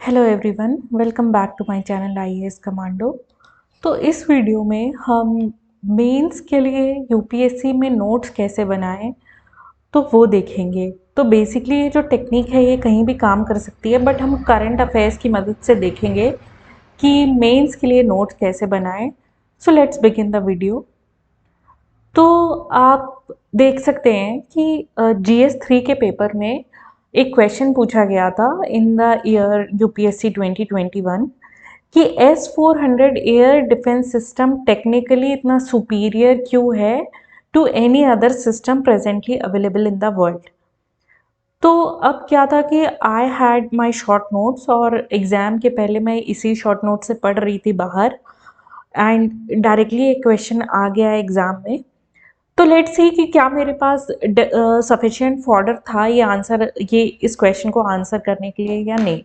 Hello everyone, welcome back to my channel IAS commando. तो इस video में हम मेंस के लिए यूपीएससी में नोट्स कैसे बनाएं तो वो देखेंगे। तो बेसिकली ये जो टेक्निक है ये कहीं भी काम कर सकती है, बट हम करंट अफेयर्स की मदद से देखेंगे कि मेंस के लिए नोट्स कैसे बनाएं। So let's begin the video. तो आप देख सकते हैं कि जीएस 3 के पेपर में एक क्वेश्चन पूछा गया था इन द ईयर यूपीएससी 2021 कि S-400 air defence system technically इतना सुपीरियर क्यों है to any other system presently available in the world. तो अब क्या था कि I had my short notes और एग्ज़ाम के पहले मैं इसी शॉर्ट नोट से पढ़ रही थी बाहर, एंड डायरेक्टली एक क्वेश्चन आ गया एग्ज़ाम में। तो लेट्स सी कि क्या मेरे पास सफिशिएंट फॉर्डर था ये इस क्वेश्चन को आंसर करने के लिए या नहीं।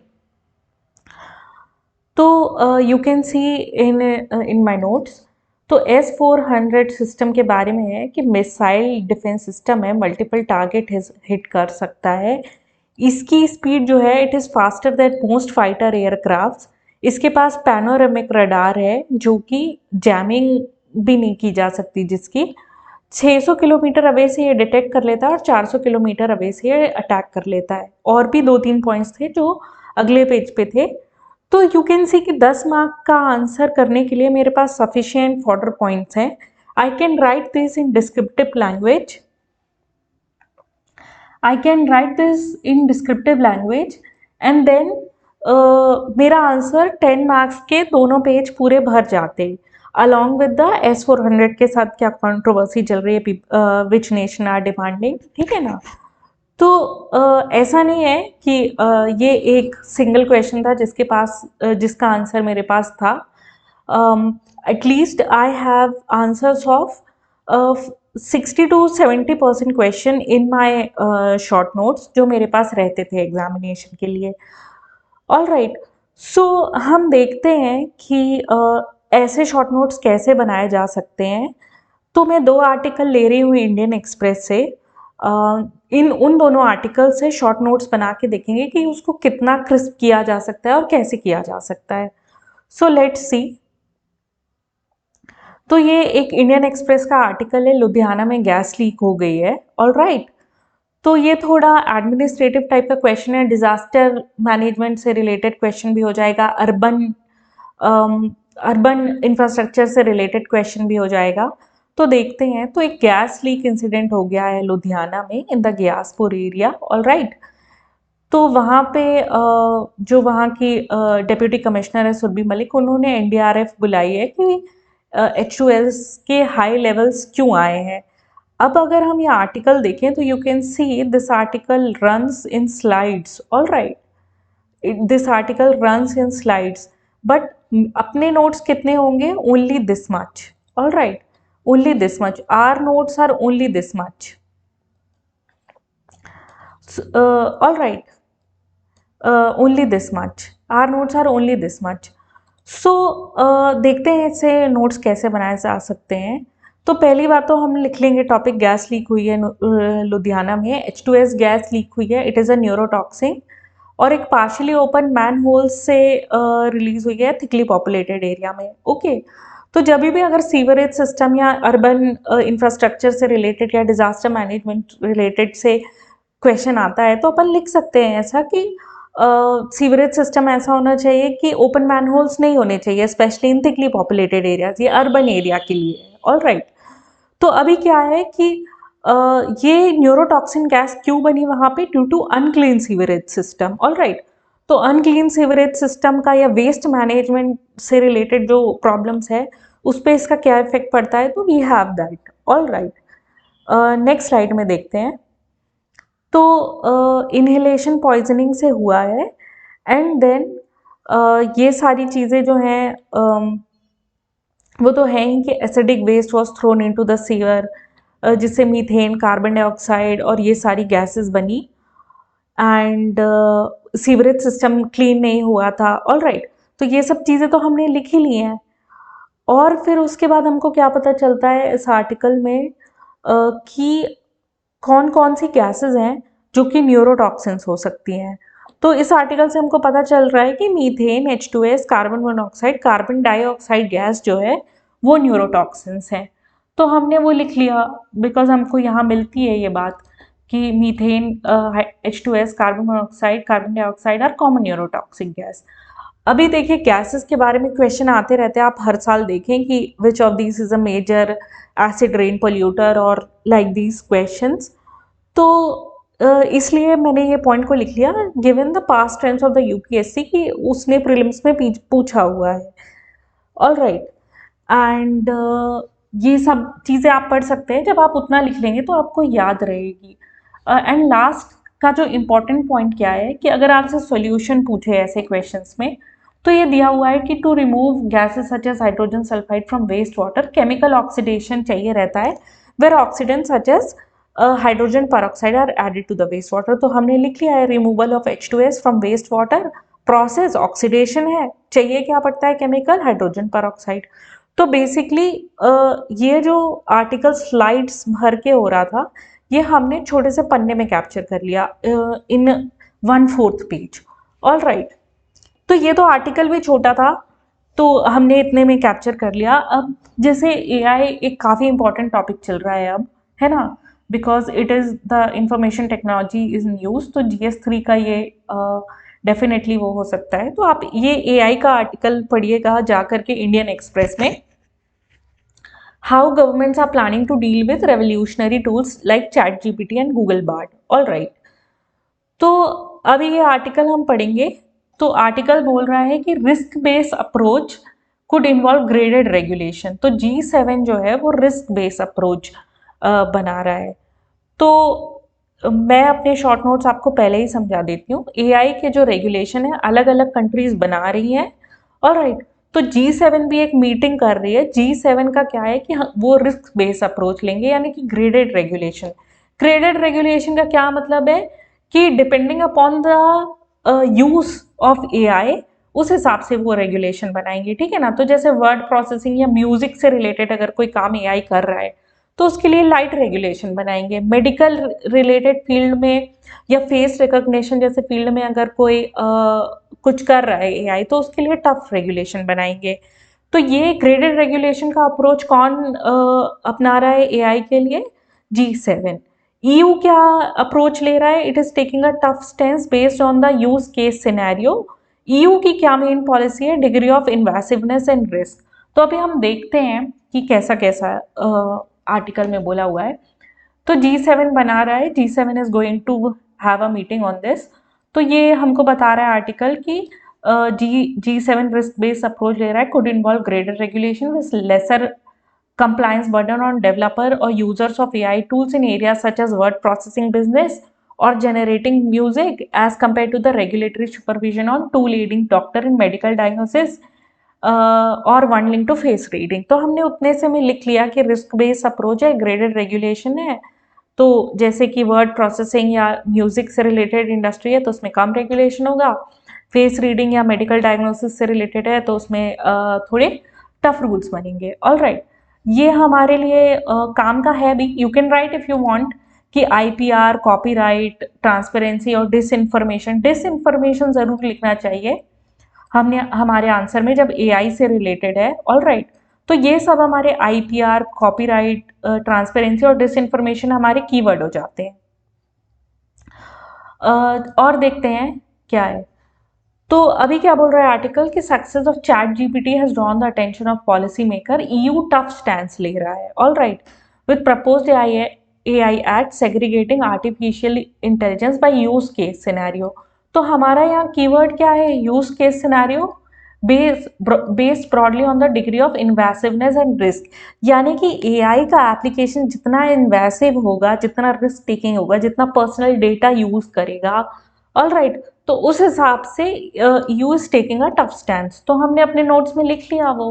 तो you can C in my notes. तो S-400 सिस्टम के बारे में है कि मिसाइल डिफेंस सिस्टम है, मल्टीपल टारगेट हिट कर सकता है। इसकी स्पीड जो है it is faster that most fighter aircraft. इसके पास पैनोरामिक रडार है जो कि जैमिंग भी नहीं की जा सकती, जिसकी 600 किलोमीटर अवे से ये डिटेक्ट कर लेता है और 400 किलोमीटर अवे से ये अटैक कर लेता है। और भी 2-3 पॉइंट्स थे जो अगले पेज पे थे। तो यू कैन सी कि 10 मार्क का आंसर करने के लिए मेरे पास सफिशिएंट फॉर्डर पॉइंट्स हैं। I can write this in descriptive language. And then मेरा आंसर 10 मार्क्स के दोनों पेज पूरे भर जाते अलॉन्ग विद द S-400 के साथ क्या कंट्रोवर्सी चल रही है, विच नेशन आर डिमांडिंग, ठीक है ना। तो ऐसा नहीं है कि ये एक सिंगल क्वेश्चन था जिसका आंसर मेरे पास था। At least I have answers of 60 to 70% question in my short notes जो मेरे पास रहते थे एग्जामिनेशन के लिए। ऑल राइट, सो हम देखते हैं कि ऐसे शॉर्ट नोट्स कैसे बनाए जा सकते हैं। तो मैं 2 आर्टिकल ले रही हूँ इंडियन एक्सप्रेस से। इन उन दोनों आर्टिकल से शॉर्ट नोट्स बना के देखेंगे कि उसको कितना क्रिस्प किया जा सकता है और कैसे किया जा सकता है। So let's see. तो ये एक इंडियन एक्सप्रेस का आर्टिकल है, लुधियाना में गैस लीक हो गई है। ऑल राइट, तो ये थोड़ा एडमिनिस्ट्रेटिव टाइप का क्वेश्चन है, डिजास्टर मैनेजमेंट से रिलेटेड क्वेश्चन भी हो जाएगा, अर्बन इंफ्रास्ट्रक्चर से रिलेटेड क्वेश्चन भी हो जाएगा। तो देखते हैं। तो एक गैस लीक इंसिडेंट हो गया है लुधियाना में in the Gyaspur area. All right, तो वहाँ पे जो वहाँ की डेप्यूटी कमिश्नर है सुरभि मलिक, उन्होंने एनडीआरएफ बुलाई है कि H2S के हाई लेवल्स क्यों आए हैं। अब अगर हम ये आर्टिकल देखें तो you can see this article runs in slides. All right, this article runs in slides, but अपने नोट्स कितने होंगे? Only this much. All right, only this much, our notes are only this much. All right, only this much, our notes are only this much. So देखते हैं इसे notes कैसे बनाए जा सकते हैं। तो पहली बात तो हम लिख लेंगे टॉपिक, गैस लीक हुई है लुधियाना में, H2S गैस लीक हुई है, इट इज़ अ न्यूरोटॉक्सिन और एक पार्शियली ओपन मैन होल से रिलीज हुई है थिकली पॉपुलेटेड एरिया में। ओके, तो जब भी अगर सीवरेज सिस्टम या अर्बन इंफ्रास्ट्रक्चर से रिलेटेड या डिजास्टर मैनेजमेंट रिलेटेड से क्वेश्चन आता है तो अपन लिख सकते हैं ऐसा कि सीवरेज सिस्टम ऐसा होना चाहिए कि ओपन मैनहोल्स नहीं होने चाहिए, specially in thickly populated areas, ये अर्बन एरिया के लिए। ऑल राइट, तो अभी क्या है कि ये न्यूरोटॉक्सिन गैस क्यों बनी वहां पे? Due to unclean sewerage system. All right, तो अनक्लीन सीवरेज सिस्टम का या वेस्ट मैनेजमेंट से रिलेटेड जो प्रॉब्लम्स है उस पर इसका क्या इफेक्ट पड़ता है, तो we have that. All right, next slide में देखते हैं। तो इनहेलेशन पॉइजनिंग से हुआ है, एंड देन ये सारी चीज़ें जो हैं वो तो है ही कि acidic waste was thrown into the sewer, जिससे मीथेन, कार्बन डाइऑक्साइड और ये सारी गैसेस बनी, एंड सीवरेज सिस्टम क्लीन नहीं हुआ था। ऑल राइट, तो ये सब चीज़ें तो हमने लिख ही ली हैं। और फिर उसके बाद हमको क्या पता चलता है इस आर्टिकल में कि कौन कौन सी गैसेस हैं जो कि न्यूरोटॉक्सिन्स हो सकती हैं। तो इस आर्टिकल से हमको पता चल रहा है कि methane, H2S, carbon monoxide, carbon dioxide gas जो है वो न्यूरोटॉक्सिन्स हैं। तो हमने वो लिख लिया बिकॉज हमको यहाँ मिलती है ये बात कि methane, H2S, carbon monoxide, carbon dioxide are common neurotoxic gas. अभी देखिए गैसेस के बारे में क्वेश्चन आते रहते हैं, आप हर साल देखें कि which of this is a major acid rain polluter और लाइक दीज क्वेश्चंस। तो इसलिए मैंने ये पॉइंट को लिख लिया given the past tense of the UPSC कि उसने प्रीलिम्स में पूछा हुआ है। ऑल राइट, एंड ये सब चीज़ें आप पढ़ सकते हैं, जब आप उतना लिख लेंगे तो आपको याद रहेगी। एंड लास्ट का जो इम्पोर्टेंट पॉइंट क्या है कि अगर आपसे सॉल्यूशन पूछे ऐसे क्वेश्चंस में, तो ये दिया हुआ है कि to remove gases such as hydrogen sulphide from waste water chemical oxidation चाहिए रहता है, where oxidant such as hydrogen peroxide are added to the waste water. तो हमने लिख लिया है removal of H2S from waste water, process oxidation है, चाहिए क्या पड़ता है केमिकल हाइड्रोजन परऑक्साइड। तो बेसिकली ये जो आर्टिकल स्लाइड्स भर के हो रहा था, ये हमने छोटे से पन्ने में कैप्चर कर लिया इन 1/4 पेज। ऑल राइट, तो ये तो आर्टिकल भी छोटा था, तो हमने इतने में कैप्चर कर लिया। अब जैसे एआई एक काफ़ी इंपॉर्टेंट टॉपिक चल रहा है अब, है ना, because it is the information technology is in use, तो GS3 का ये डेफिनेटली वो हो सकता है। तो आप ये एआई का आर्टिकल पढ़िएगा जा करके इंडियन एक्सप्रेस में, how governments are planning to deal with revolutionary tools like ChatGPT and Google Bard. All right, तो अभी ये आर्टिकल हम पढ़ेंगे। तो आर्टिकल बोल रहा है कि risk based approach could involve graded regulation. तो G7 जो है वो रिस्क बेस्ड अप्रोच बना रहा है। तो मैं अपने शॉर्ट नोट्स आपको पहले ही समझा देती हूँ। एआई के जो रेगुलेशन है अलग अलग कंट्रीज बना रही हैं। और राइट, तो G7 भी एक मीटिंग कर रही है। G7 का क्या है कि वो रिस्क बेस्ड अप्रोच लेंगे, यानी कि ग्रेडेड रेगुलेशन। ग्रेडेड रेगुलेशन का क्या मतलब है कि depending upon the use of AI उस हिसाब से वो रेगुलेशन बनाएंगे, ठीक है ना। तो जैसे वर्ड प्रोसेसिंग या म्यूजिक से रिलेटेड अगर कोई काम एआई कर रहा है तो उसके लिए लाइट रेगुलेशन बनाएंगे। मेडिकल रिलेटेड फील्ड में या फेस रिकॉग्निशन जैसे फील्ड में अगर कोई कुछ कर रहा है एआई तो उसके लिए टफ रेगुलेशन बनाएंगे। तो ये ग्रेडेड रेगुलेशन का अप्रोच कौन अपना रहा है एआई के लिए? G7। EU क्या अप्रोच ले रहा है? It is taking a tough stance based on the use case scenario. EU की क्या मेन पॉलिसी है? Degree of invasiveness and risk. तो अभी हम देखते हैं कि कैसा कैसा आर्टिकल में बोला हुआ है। तो G7 बना रहा है, G7 is going to have a meeting on this. तो ये हमको बता रहा है आर्टिकल कि G7 रिस्क बेस्ड अप्रोच ले रहा है, could involve greater regulation with lesser compliance burden on developer or users of AI tools in areas such as word processing business or generating music as compared to the regulatory supervision on tool aiding doctor in medical diagnosis और one link to face reading. तो हमने उतने से में लिख लिया कि risk based approach है, ग्रेडेड रेगुलेशन है। तो जैसे कि वर्ड प्रोसेसिंग या म्यूजिक से रिलेटेड इंडस्ट्री है तो उसमें कम रेगुलेशन होगा, फेस रीडिंग या मेडिकल डायग्नोसिस से रिलेटेड है तो उसमें थोड़े टफ रूल्स बनेंगे। ऑल राइट, ये हमारे लिए काम का है भी। You can write if you want कि IPR, कॉपीराइट, ट्रांसपेरेंसी और डिसइंफॉर्मेशन। डिसइंफॉर्मेशन जरूर लिखना चाहिए हमने हमारे आंसर में जब एआई से रिलेटेड है। ऑल राइट, तो ये सब हमारे IPR, कॉपीराइट, ट्रांसपेरेंसी और डिसइंफॉर्मेशन हमारे कीवर्ड हो जाते हैं। और देखते हैं क्या है। तो अभी क्या बोल रहा है आर्टिकल कि success of ChatGPT has drawn the attention of policy maker. EU tough stand ले रहा है। All right, with proposed AI act segregating artificial intelligence by use case scenario. तो हमारा यहाँ कीवर्ड क्या है? Use case scenario based broadly on the degree of invasiveness and risk. यानी कि एआई का एप्लीकेशन जितना इन्वेसिव होगा, जितना रिस्क टेकिंग होगा, जितना पर्सनल डेटा यूज करेगा, ऑल राइट, तो उस हिसाब से you is taking a tough stand. तो हमने अपने नोट्स में लिख लिया वो।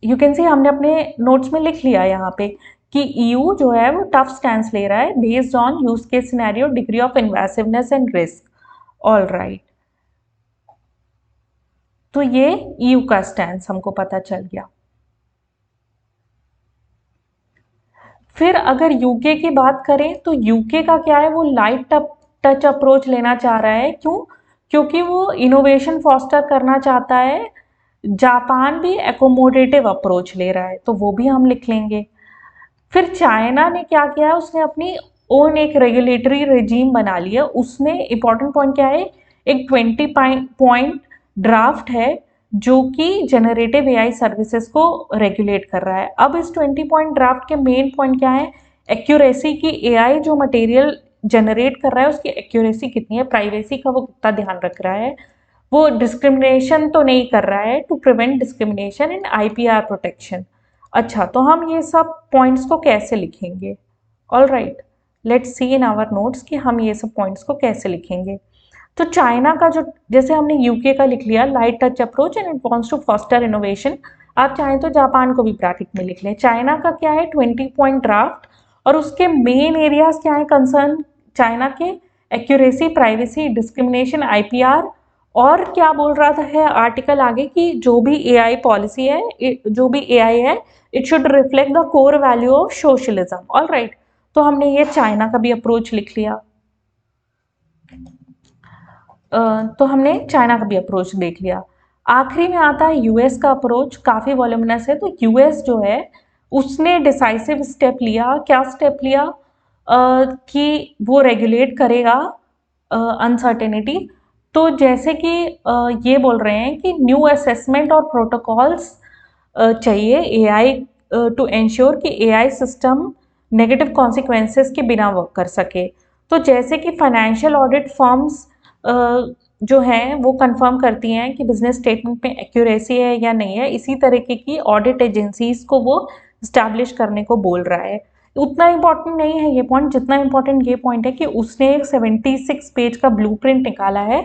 यू कैन सी हमने अपने नोट्स में लिख लिया यहाँ पे कि EU जो है वो टफ स्टैंड ले रहा है based on use case scenario, degree of invasiveness and risk. All right, तो ये EU का स्टैंड हमको पता चल गया। फिर अगर यूके की बात करें तो यूके का क्या है, वो लाइट टच अप्रोच लेना चाह रहा है। क्यों? क्योंकि वो इनोवेशन फॉस्टर करना चाहता है। जापान भी एकोमोडेटिव अप्रोच ले रहा है, तो वो भी हम लिख लेंगे। फिर चाइना ने क्या किया, उसने अपनी ओन एक रेगुलेटरी रेजीम बना लिया। उसमें इंपॉर्टेंट पॉइंट क्या है, एक 20 पॉइंट ड्राफ्ट है जो कि जनरेटिव एआई सर्विसेज को रेगुलेट कर रहा है। अब इस 20 पॉइंट ड्राफ्ट के मेन पॉइंट क्या है, एक्यूरेसी की। एआई जो मटेरियल जनरेट कर रहा है उसकी एक्यूरेसी कितनी है, प्राइवेसी का वो कितना ध्यान रख रहा है, वो डिस्क्रिमिनेशन तो नहीं कर रहा है, to prevent discrimination in IPR protection. अच्छा, तो हम ये सब पॉइंट्स को कैसे लिखेंगे? All right, let's see in our notes कि हम ये सब पॉइंट्स को कैसे लिखेंगे। तो चाइना का जो, जैसे हमने यूके का लिख लिया, light touch approach and it wants to foster innovation. आप चाहें तो जापान को भी ब्रैकेट में लिख लें। चाइना का क्या है, 20 पॉइंट ड्राफ्ट, और उसके मेन एरियाज क्या है कंसर्न चाइना के, एक्यूरेसी, प्राइवेसी, डिस्क्रिमिनेशन, आईपीआर। और क्या बोल रहा था है आर्टिकल आगे कि जो भी एआई पॉलिसी है, जो भी एआई है, it should reflect the core value of socialism. All right, तो हमने ये चाइना का भी अप्रोच लिख लिया। तो हमने चाइना का भी अप्रोच देख लिया। आखिरी में आता है यूएस का अप्रोच, काफ़ी वॉल्यूमिनस है। तो यूएस जो है उसने डिसाइसिव स्टेप लिया। क्या स्टेप लिया? कि वो रेगुलेट करेगा अनसर्टेनिटी। तो जैसे कि ये बोल रहे हैं कि न्यू असेसमेंट और प्रोटोकॉल्स चाहिए एआई टू एंश्योर कि एआई सिस्टम नेगेटिव कॉन्सिक्वेंसेस के बिना वर्क कर सके। तो जैसे कि फाइनेंशियल ऑडिट फर्म्स जो हैं वो कंफर्म करती हैं कि बिजनेस स्टेटमेंट में एक्यूरेसी है या नहीं है, इसी तरीके की ऑडिट एजेंसीज को वो इस्टेब्लिश करने को बोल रहा है। उतना इम्पोर्टेंट नहीं है ये पॉइंट, जितना इम्पोर्टेंट ये पॉइंट है कि उसने एक 76 पेज का ब्लूप्रिंट निकाला है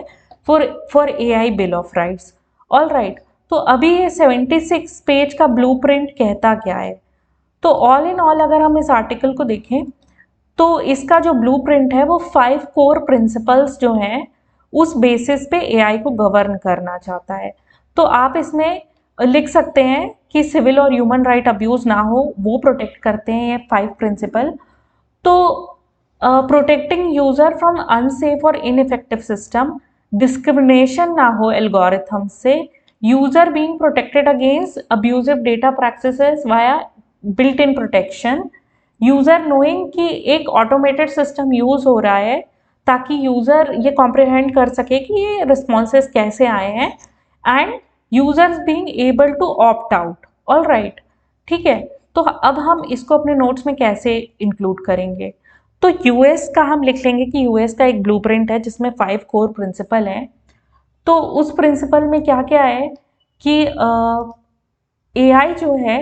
for AI bill of rights. All right, तो अभी ये 76 पेज का ब्लूप्रिंट कहता क्या है? तो ऑल इन ऑल अगर हम इस आर्टिकल को देखें तो इसका जो ब्लूप्रिंट है वो 5 कोर प्रिंसिपल्स जो हैं उस बेसिस पे एआई को गवर्न करना चाहता है। तो आप इसमें लिख सकते हैं कि सिविल और ह्यूमन राइट अब्यूज ना हो, वो प्रोटेक्ट करते हैं ये 5 प्रिंसिपल। तो प्रोटेक्टिंग यूजर फ्रॉम अनसेफ और इनइफेक्टिव सिस्टम, डिस्क्रिमिनेशन ना हो एल्गोरिथम से, user being protected against abusive data practices via built in protection, user knowing कि एक ऑटोमेटेड सिस्टम यूज हो रहा है ताकि यूजर ये कॉम्प्रिहेंड कर सके कि ये रिस्पॉन्सेस कैसे आए हैं, and users being able to opt out. All right, ठीक है। तो अब हम इसको अपने नोट्स में कैसे इंक्लूड करेंगे? तो यूएस का हम लिख लेंगे कि यूएस का एक ब्लूप्रिंट है जिसमें 5 कोर प्रिंसिपल हैं। तो उस प्रिंसिपल में क्या क्या है कि एआई जो है,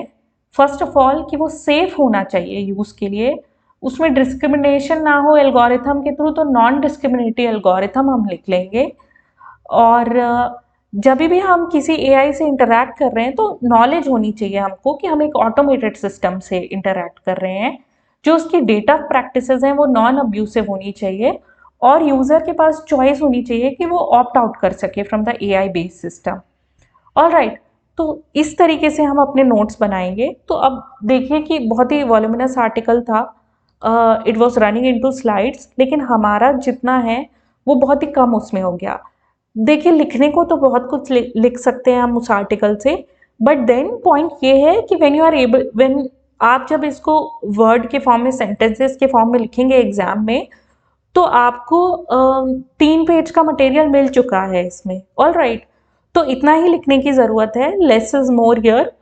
फर्स्ट ऑफ ऑल कि वो सेफ होना चाहिए यूज़ के लिए, उसमें डिस्क्रिमिनेशन ना हो एल्गोरिथम के थ्रू, तो नॉन डिस्क्रिमिनेटरी एल्गोरिथम हम लिख लेंगे। और जब भी हम किसी एआई से इंटरैक्ट कर रहे हैं तो नॉलेज होनी चाहिए हमको कि हम एक ऑटोमेटेड सिस्टम से इंटरैक्ट कर रहे हैं। जो उसकी डेटा प्रैक्टिसेस हैं वो नॉन अब्यूसिव होनी चाहिए, और यूज़र के पास चॉइस होनी चाहिए कि वो ऑप्ट आउट कर सके from the AI based system. All right, तो इस तरीके से हम अपने नोट्स बनाएंगे। तो अब देखिए कि बहुत ही वॉल्यूमिनस आर्टिकल था, it was running into slides, लेकिन हमारा जितना है वो बहुत ही कम उसमें हो गया। देखिए, लिखने को तो बहुत कुछ लिख सकते हैं हम उस आर्टिकल से, बट देन पॉइंट ये है कि when you are able, when आप जब इसको वर्ड के फॉर्म में, सेंटेंसेस के फॉर्म में लिखेंगे एग्जाम में, तो आपको 3 पेज का मटेरियल मिल चुका है इसमें। ऑल राइट, तो इतना ही लिखने की ज़रूरत है, लेस इज मोर हियर।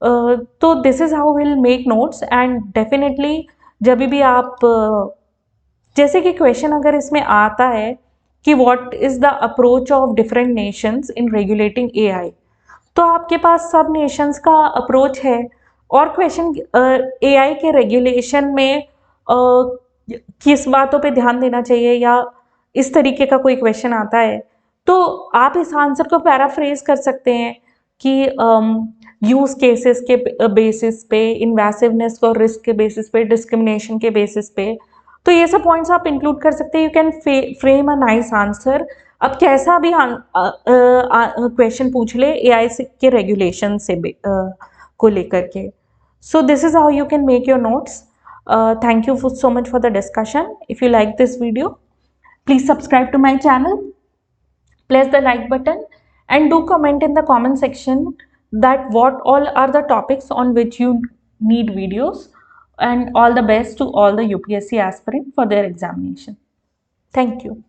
तो this is how will make notes, and definitely जब भी आप जैसे कि क्वेश्चन अगर इसमें आता है कि what is the approach of different Nations in regulating AI, तो आपके पास सब नेशंस का अप्रोच है। और क्वेश्चन एआई के रेगुलेशन में किस बातों पे ध्यान देना चाहिए, या इस तरीके का कोई क्वेश्चन आता है, तो आप इस आंसर को पैराफ्रेज कर सकते हैं कि यूज केसेस के बेसिस पे, इन्वेसिवनेस और रिस्क के बेसिस पे, डिस्क्रिमिनेशन के बेसिस पे। तो ये सब पॉइंट्स आप इंक्लूड कर सकते हैं। You can frame a nice answer. अब कैसा भी क्वेश्चन पूछ ले एआई के रेगुलेशन से को लेकर के। So this is how you can make your notes. Thank you so much for the discussion. If you like this video, please subscribe to my channel, press the like button, and do comment in the comment section that what all are the topics on which you need videos. And all the best to all the UPSC aspirant for their examination. Thank you.